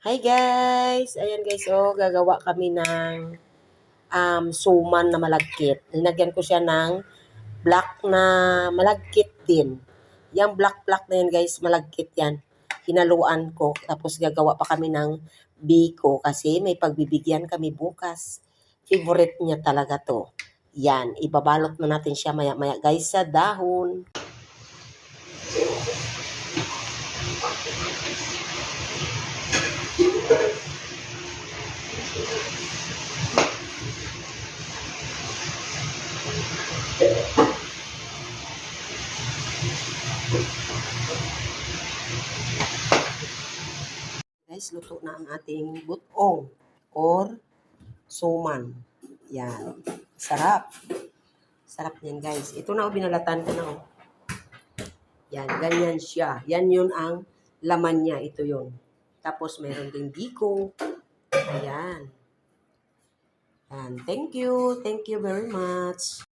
Hi guys! Ayan guys, gagawa kami ng suman na malagkit. Linagyan ko siya ng black na malagkit din. Yung black na yan guys, malagkit yan. Hinaluan ko. Tapos gagawa pa kami ng biko kasi may pagbibigyan kami bukas. Favorite niya talaga to. Yan, ibabalot na natin siya maya-maya guys sa dahon. Guys, luto na ang ating butong or suman. Yan. Sarap. Sarap niyan guys. Ito na binalatan ko na. Yan, ganyan siya. Yan yun ang laman niya. Ito yun. Tapos meron ding biko. Ayan. Yan. Thank you. Thank you very much.